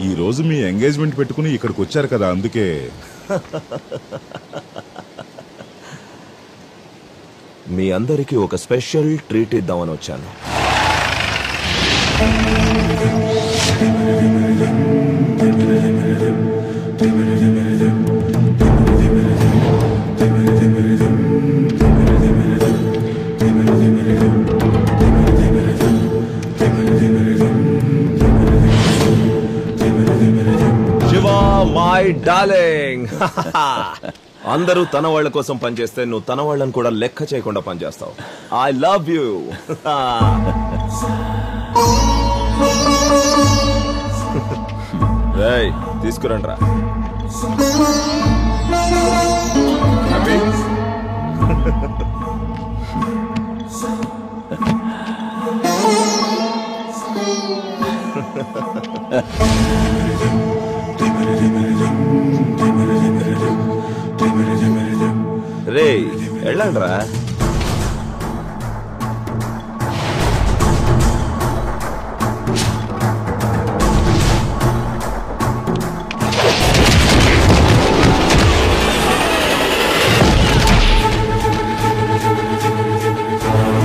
ఈ రోజు మీ ఎంగేజ్మెంట్ పెట్టుకుని ఇక్కడికి వచ్చారు కదా, అందుకే. మీ అందరికీ ఒక స్పెషల్ ట్రీట్ ఇద్దామని వచ్చాను. మై డార్లింగ్, అందరూ తన వాళ్ళ కోసం పనిచేస్తే నువ్వు తన వాళ్ళని కూడా లెక్క చేయకుండా పనిచేస్తావు. I love you. రేయ్, తీసుకురండి రా. రే, వెళ్ళండి రా.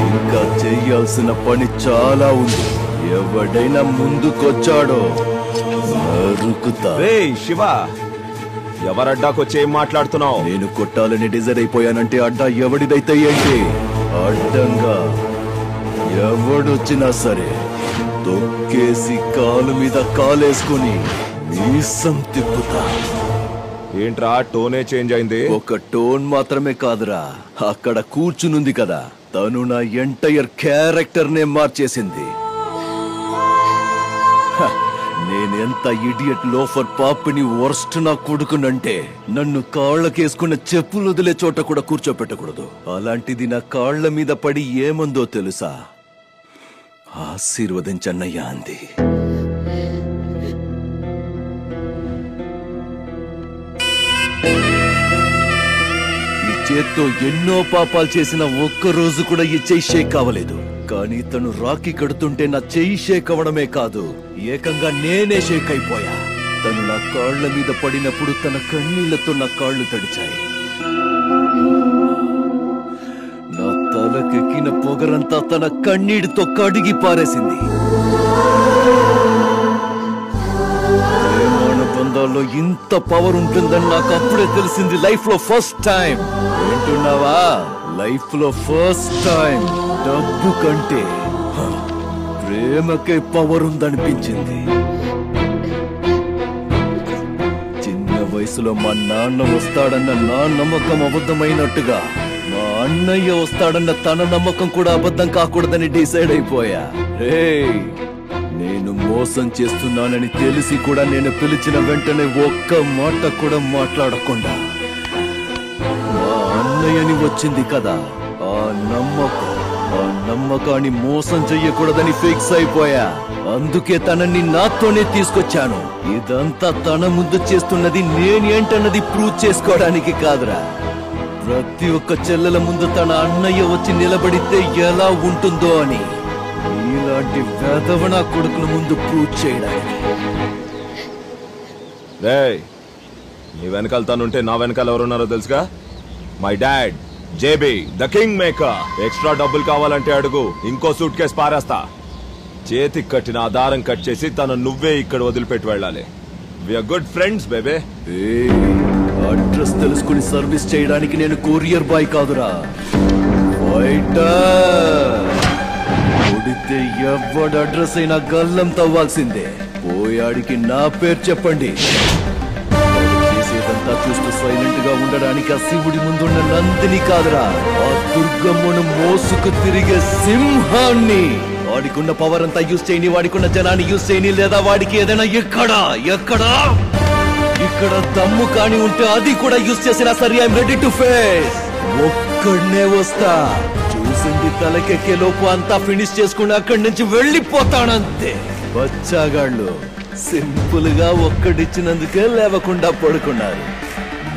ఇంకా చేయాల్సిన పని చాలా ఉంది. ఎవడైనా ముందుకొచ్చాడో నరుకుతా. రే శివ, ఎవరడ్డాకొచ్చి ఏం మాట్లాడుతున్నావు? నేను కొట్టాలని డిజైన్ అయిపోయానంటే అడ్డా ఎవడిదైతే ఏంటి? అడ్డంగా ఎవడొచ్చినా సరే తొక్కేసి కాలు మీద కాలేసుకుని మీసం తిప్పుతా. ఏంట్రా టోనే చేంజ్ అయింది? ఒక టోన్ మాత్రమే కాదురా, అక్కడ కూర్చునుంది కదా, తను నా ఎంటైర్ క్యారెక్టర్ నే మార్చేసింది. నేనెంత ఇడియట్ లోఫర్ పాపిని వర్స్ట్ నా కొడుకునంటే నన్ను కాళ్ళకేసుకున్న చెప్పులు వదిలే చోట కూడా కూర్చోపెట్టకూడదు. అలాంటిది నా కాళ్ల మీద పడి ఏమందో తెలుసా? ఆశీర్వదించన్నయ్యా అంది. ఈ చేత్తో ఎన్నో పాపాలు చేసిన ఒక్కరోజు కూడా ఈ చెయ్యి షేక్ అవ్వలేదు. కానీ తను రాఖీ కడుతుంటే నా చెయ్యి షేక్ అవ్వడమే కాదు, ఏకంగా నేనే షేక్ అయిపోయా. తను నా కాళ్ల మీద పడినప్పుడు తన కన్నీళ్లతో నా కాళ్లు తడిచాయి. నా తలకెక్కిన పొగరంతా తన కన్నీటితో కడిగి పారేసింది. ప్రేమానుబంధాల్లో ఇంత పవర్ ఉంటుందని నాకు అప్పుడే తెలిసింది. లైఫ్ లో ఫస్ట్ టైం. వింటున్నావా? లైఫ్ లో ఫస్ట్ టైం డబ్బు కంటే ప్రేమకే పవర్ ఉందనిపించింది. చిన్న వయసులో మా నాన్న వస్తాడన్న నా నమ్మకం అబద్ధమైనట్టుగా మా అన్నయ్య వస్తాడన్న తన నమ్మకం కూడా అబద్ధం కాకూడదని డిసైడ్ అయిపోయా. నేను మోసం చేస్తున్నానని తెలిసి కూడా నేను పిలిచిన వెంటనే ఒక్క మాట కూడా మాట్లాడకుండా మా అన్నయ్యని వచ్చింది కదా, ఆ నమ్మకాన్ని మోసం చెయ్యకూడదని ఫిక్స్ అయిపోయా. అందుకే తనని నాతోనే తీసుకొచ్చాను. ఇదంతా తన ముందు చేస్తున్నది నేనేంటన్నది ప్రూవ్ చేసుకోవడానికి కాదురా, ప్రతి ఒక్క చెల్లెల ముందు తన అన్నయ్య వచ్చి నిలబడితే ఎలా ఉంటుందో అని ఇలాంటి వేదవన కొడుకుల ముందు ప్రూవ్ చేయడానికి. రేయ్, నీ వెనకాల తనుంటే నా వెనకాల ఎవరున్నారో తెలుసుగా? My dad JB the king maker. Extra డబ్బులు కావాలంటే అడుగు, ఇంకో సూట్ కేసు పారేస్తా. చేతికి కట్టిన ఆధారం కట్ చేసి తను నువ్వే ఇక్కడ వదిలిపెట్టి వెళ్ళాలి. వీఆర్ గుడ్ ఫ్రెండ్స్ బేబే. అడ్రస్ తెలుసుకుని సర్వీస్ చేయడానికి నేను కొరియర్ బాయ్ కాదురా, ఫైటర్. కొడితే ఎవడు అడ్రస్ అయినా గల్లం తవ్వాల్సిందే. పోయాడికి నా పేరు చెప్పండి. చేసేదంతా చూస్తూ సైలెంట్ గా ఉండడానికి ఆ శివుడి ముందున్న నందిని కాదురా, ఆ దుర్గమ్మను మోసుకు తిరిగే సింహాన్ని. వాడికున్న పవర్ అంతా యూజ్ చేయని, వాడికున్న జనాన్ని యూజ్ చేయని, లేదా వాడికి ఏదైనా ఇక్కడ దమ్ము కాని ఉంటే అది కూడా యూజ్ చేసినా సరే ఐఎమ్ రెడీ టు ఫేస్. ఒక్కడనే వస్తా, చూసింది తలకెక్కే లోపు అంతా ఫినిష్ చేసుకుని అక్కడి నుంచి వెళ్ళిపోతానంతే. బచ్చాగాళ్ళు సింపుల్ గా ఒక్కడిచ్చినందుకే లేవకుండా పడుకున్నారు.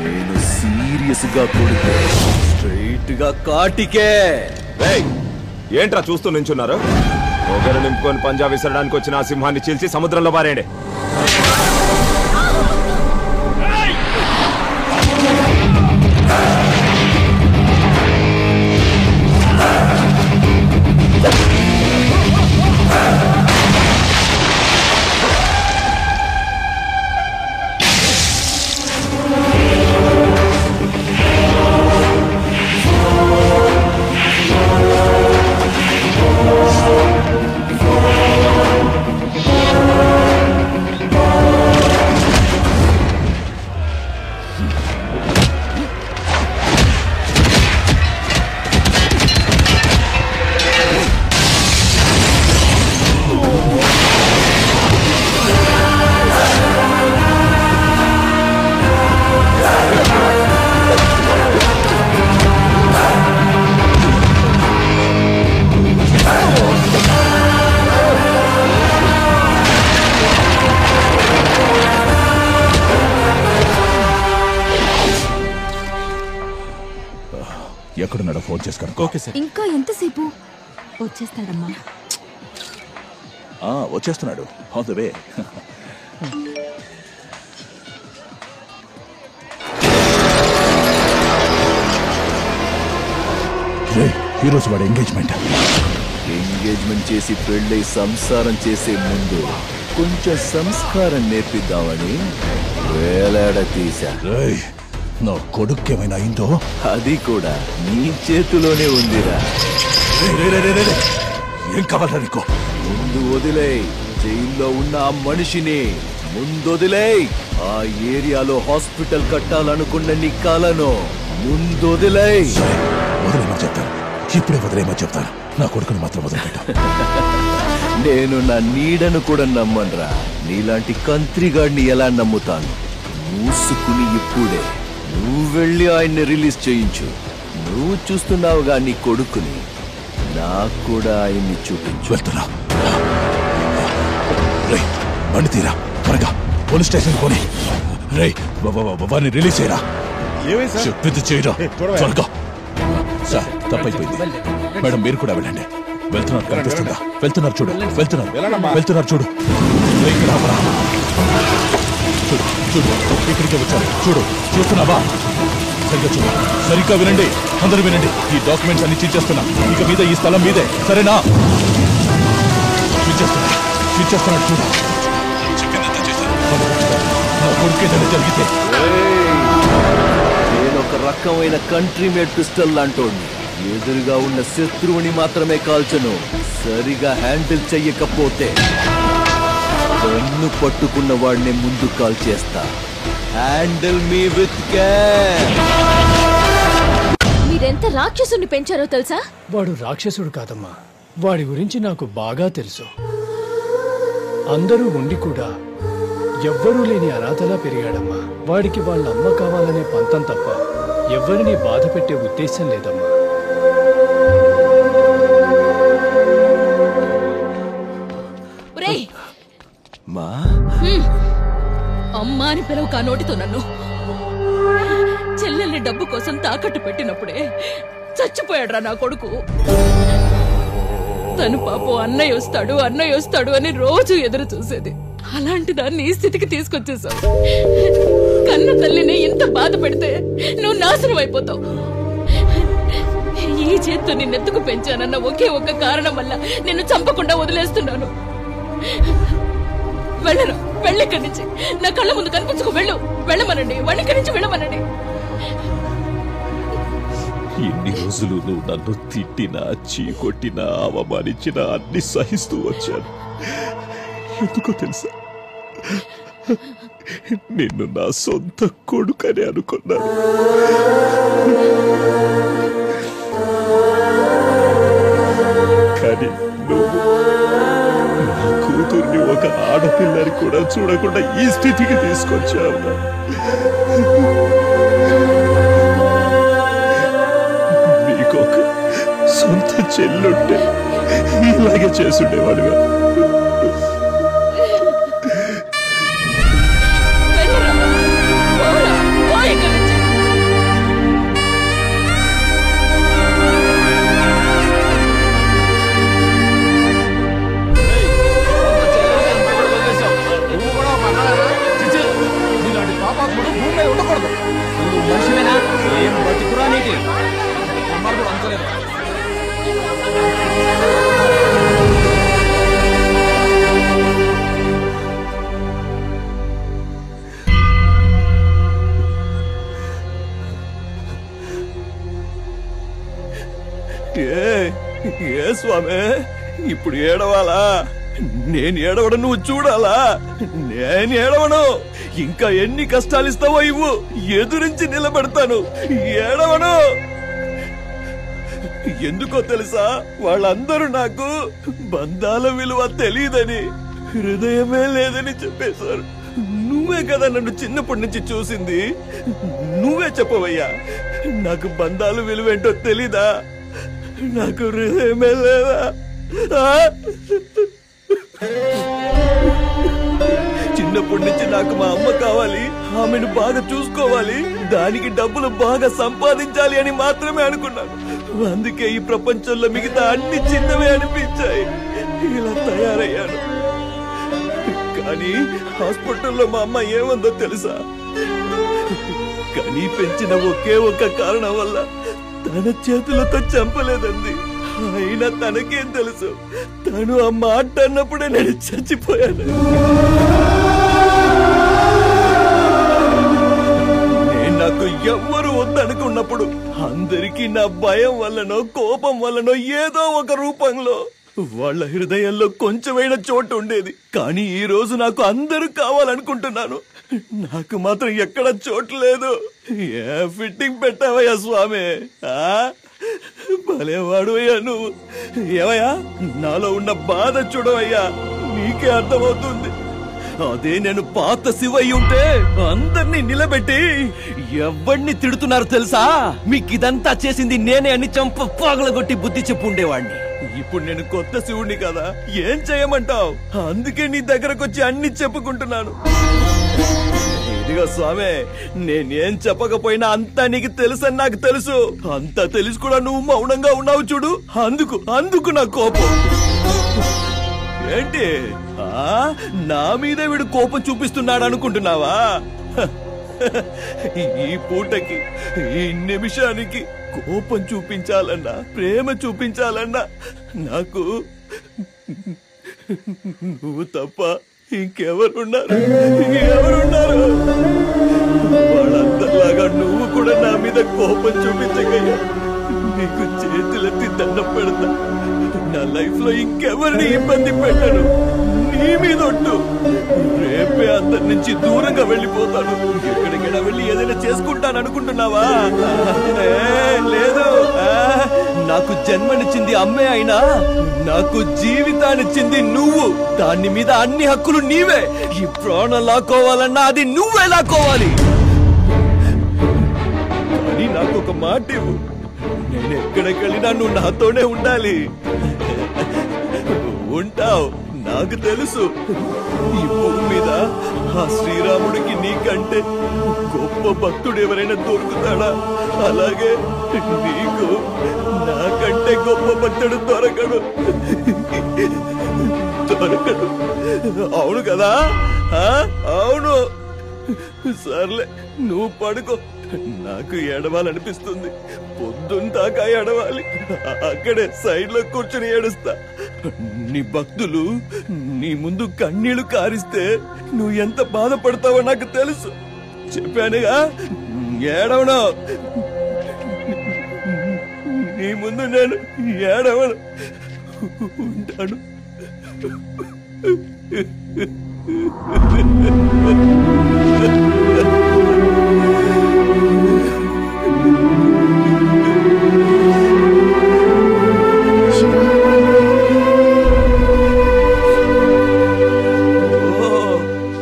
నేను సీరియస్ గా కొడితే స్ట్రైట్ గా కాటికే. ఏంట్రా చూస్తూ నించున్నారు? ఒకరు నింపుకొని పంజా విసరడానికి వచ్చిన ఆ సింహాన్ని చీల్చి సముద్రంలో పారేయండి. ఫోన్ చేసుకురా. Okay sir. ఇంకా ఎంతసేపు? వచ్చేస్తాడమ్మా. వచ్చేస్తున్నాడు. On the way. ఈ రోజు వాడు ఎంగేజ్మెంట్ చేసి పెళ్ళై సంసారం చేసే ముందు కొంచెం సంస్కారం నేర్పిద్దామని వేలాడ తీశా. నా కొడుకేమైనా అయిందో? అది కూడా నీ చేతిలోనే ఉందిరా. ఏం కావాలా నీకు? ముందు వదిలేయ్. జైల్లో ఉన్న ఆ మనిషిని ముందొదిలేయ్. ఆ ఏరియాలో హాస్పిటల్ కట్టాలనుకున్న నీ కలను ముందొదిలేయ్. వదిలేమని చెప్తాను. ఇప్పుడే వదిలేమని చెప్తాను. నా కొడుకుని మాత్రం వదిలిపెట్టు. నేను నా నీడను కూడా నమ్మనురా. నీలాంటి కంత్రిగాడిని ఎలా నమ్ముతాను? మూసుకుని ఇప్పుడే నువ్వు వెళ్ళి ఆయన్ని రిలీజ్ చేయించు. నువ్వు చూస్తున్నావుగా నీ కొడుకుని, నాకు కూడా ఆయన్ని చూపించు. వెళ్తున్నా. బండి తీరా త్వరగా. పోలీస్ స్టేషన్ పోనీ. వారిని రిలీజ్ చేయరా. చెప్పింది చేయరా త్వరగా. సార్ తప్పైపోయింది. మేడం మీరు కూడా వెళ్ళండి. వెళ్తున్నారు కనిపిస్తుందా? వెళ్తున్నారు చూడు. వెళ్తున్నారు చూడు. చూడు చూడు ఇక్కడికే వచ్చారు. చూడు చూస్తున్నావా? సరిగ్గా చూడు. సరిగ్గా వినండి. అందరూ వినండి. ఈ డాక్యుమెంట్స్ అన్ని చీచేస్తున్నా. ఇక మీద ఈ స్థలం మీదే, సరేనా? చీచేస్తున్నాడు చూడు. చెప్పిందంతా చేశాను. నా కొడుకేదైనా జరిగితే నేనొక రకమైన కంట్రీ మేడ్ పిస్టల్ లాంటోడిని. ఎదురుగా ఉన్న శత్రువుని మాత్రమే కాల్చను. సరిగా హ్యాండిల్ చెయ్యకపోతే కన్ను పట్టుకున్న వాడిని ముందు కాల్ చేస్తా. Handle me with care. మీరెంత రాక్షసుని పెంచారో తెలుసా? వాడు రాక్షసుడు కాదమ్మా. వాడి గురించి నాకు బాగా తెలుసు. అందరూ ఉండి కూడా ఎవ్వరూ లేని అనాథలా పెరిగాడమ్మా. వాడికి వాళ్ళ అమ్మ కావాలనే పంతం తప్ప ఎవ్వరినీ బాధ పెట్టే ఉద్దేశం లేదమ్మా. అమ్మా అని పిలవక నోటితో నన్ను. చెల్లెల్ని డబ్బు కోసం తాకట్టు పెట్టినప్పుడే చచ్చిపోయాడ్రా నా కొడుకు. తను పాపం అన్నయ్య వస్తాడు అని రోజు ఎదురు చూసేది. అలాంటి దాన్ని ఈ స్థితికి తీసుకొచ్చేసావు. కన్న తల్లిని ఇంత బాధ పెడితే నువ్వు నాశనం అయిపోతావు. ఈ చేత్తో నిన్నెత్తుకు పెంచానన్న ఒకే ఒక్క కారణం వల్ల నిన్ను చంపకుండా వదిలేస్తున్నాను. వెళ్ళరా, వెళ్ళిక్కడి నుంచి. నా కళ్ళ ముందు కనిపించుకో. వెళ్ళమనండి. వాడిక్కడి నుంచి వెళ్ళమనండి. ఎన్ని రోజులు నువ్వు నన్ను తిట్టినా, చీకొట్టినా, అవమానించినా అన్ని సహిస్తూ వచ్చాను. ఎందుకో తెలుసా? నిన్ను నా సొంత కొడుకని అనుకున్నాను. కానీ నువ్వు నా కూతుర్ని ఒక ఆడపిల్లని కూడా చూడకుండా ఈ స్థితికి తీసుకొచ్చావు. నీకొక సొంత చెల్లుంటే ఇలాగే చేసుండేవాడుగా. ఏ స్వామి, ఇప్పుడు ఏడవాలా? నేను ఏడవడం నువ్వు చూడాలా? నేను ఏడవను. ఇంకా ఎన్ని కష్టాలు ఇస్తావో ఇవ్వు, ఎదురించి నిలబెడతాను. ఏడవను. ఎందుకో తెలుసా? వాళ్ళందరూ నాకు బంధాల విలువ తెలియదని, హృదయమే లేదని చెప్పేశారు. నువ్వే కదా నన్ను చిన్నప్పటి నుంచి చూసింది. నువ్వే చెప్పవయ్యా, నాకు బంధాలు విలువేంటో తెలీదా? నాకు హృదయమే లేదా? చిన్నప్పటి నుంచి నాకు మా అమ్మ కావాలి, ఆమెను బాగా చూసుకోవాలి, దానికి డబ్బులు బాగా సంపాదించాలి అని మాత్రమే అనుకున్నాను. అందుకే ఈ ప్రపంచంలో మిగతా అన్ని చిన్నవే అనిపించాయి. ఇలా తయారయ్యాను. కానీ హాస్పిటల్లో మా అమ్మ ఏమందో తెలుసా? కానీ పెంచిన ఒకే ఒక్క కారణం వల్ల తన చేతులతో చంపలేదండి. అయినా తనకేం తెలుసు, తను ఆ మాట అన్నప్పుడే నేను చచ్చిపోయాను. నేను నాకు ఎవ్వరు వద్దనుకున్నప్పుడు అందరికీ నా భయం వల్లనో కోపం వల్లనో ఏదో ఒక రూపంలో వాళ్ళ హృదయంలో కొంచెమైనా చోటు ఉండేది. కానీ ఈ రోజు నాకు అందరూ కావాలనుకుంటున్నాను. నాకు మాత్రం ఎక్కడ చోటు లేదు. ఏ ఫిట్టింగ్ పెట్టావయ్యా స్వామి? భలేవాడు అయ్యా నువ్వు. ఏవయ్యా, నాలో ఉన్న బాధ చూడవయ్యా, నీకే అర్థమవుతుంది. అదే నేను పాత శివయ్య ఉంటే అందరినీ నిలబెట్టి ఎవరిని తిడుతున్నారు తెలుసా? మీకు ఇదంతా చేసింది నేనే అని చంప పగలగొట్టి బుద్ధి చెప్పు ఉండేవాడిని. ఇప్పుడు నేను కొత్త శివుణ్ణి కదా, ఏం చేయమంటావు? అందుకే నీ దగ్గరకు వచ్చి అన్ని చెప్పుకుంటున్నాను. ఇదిగో స్వామి, నేనేం చెప్పకపోయినా అంతా నీకు తెలుసని నాకు తెలుసు. అంతా తెలుసు కూడా నువ్వు మౌనంగా ఉన్నావు చూడు, అందుకు నా కోపం. ఏంటి నా మీదే వీడు కోపం చూపిస్తున్నాడు అనుకుంటున్నావా? ఈ పూటకి, ఈ నిమిషానికి కోపం చూపించాలన్నా, ప్రేమ చూపించాలన్నా నాకు నువ్వు తప్ప ఇంకెవరున్నారు? వాళ్ళందరిలాగా నువ్వు కూడా నా మీద కోపం చూపించగయ్యా. నీకు చేతులెత్తి దండం పెడతా. నా లైఫ్ లో ఇంకెవరిని ఇబ్బంది పెట్టను. నీ మీద ఒట్టు. రేపే అందరి నుంచి దూరంగా వెళ్ళిపోతాను. ఎక్కడికైనా వెళ్ళి ఏదైనా చేసుకుంటాను అనుకుంటున్నావా? లేదు. నాకు జన్మనిచ్చింది అమ్మే అయినా నాకు జీవితాన్నిచ్చింది నువ్వు. దాని మీద అన్ని హక్కులు నీవే. ఈ ప్రాణం లాక్కోవాలన్నా అది నువ్వే లాక్కోవాలి. కానీ నాకు ఒక మాట ఇవ్వు, నేను ఎక్కడికి వెళ్ళినా నువ్వు నాతోనే ఉండాలి. ఉంటావు, నాకు తెలుసు. ఈ భూమి మీద ఆ శ్రీరాముడికి నీకంటే గొప్ప భక్తుడు ఎవరైనా దొరుకుతాడా? అలాగే నీకు నాకంటే గొప్ప భక్తుడు దొరకడు. అవును కదా? అవును. సర్లే, నువ్వు పడుకో. నాకు ఏడవాలనిపిస్తుంది. పొద్దుందాకా ఏడవాలి. అక్కడే సైడ్ లో కూర్చొని ఏడుస్తా. నీ భక్తులు నీ ముందు కన్నీళ్లు కారిస్తే నువ్వు ఎంత బాధపడతావో నాకు తెలుసు. చెప్పానుగా, ఏడవను. నీ ముందు నేను ఏడవను. ఉంటాను.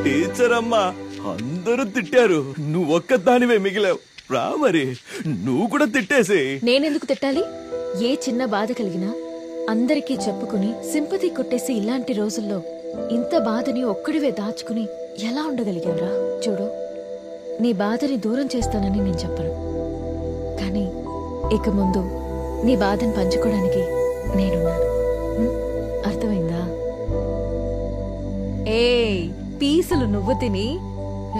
టీచర్ అమ్మా, అందరూ తిట్టారు, నువ్వు ఒక్కదానివే మిగిలావు. రా మరి, నువ్వు కూడా తిట్టేసి. నేనెందుకు తిట్టాలి? ఏ చిన్న బాధ కలిగినా అందరికీ చెప్పుకుని సింపతి కొట్టేసి ఇలాంటి రోజుల్లో ఇంత బాధని ఒక్కడివే దాచుకుని ఎలా ఉండగలిగావురా? చూడు, నీ బాధని దూరం చేస్తానని నేను చెప్పను, కానీ ఇక ముందు నీ బాధని పంచుకోవడానికి నేనున్నాను. అర్థమైందా? పీసులు నువ్వు తిని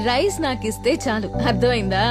రైస్ నాకిస్తే చాలు. అర్థమైందా?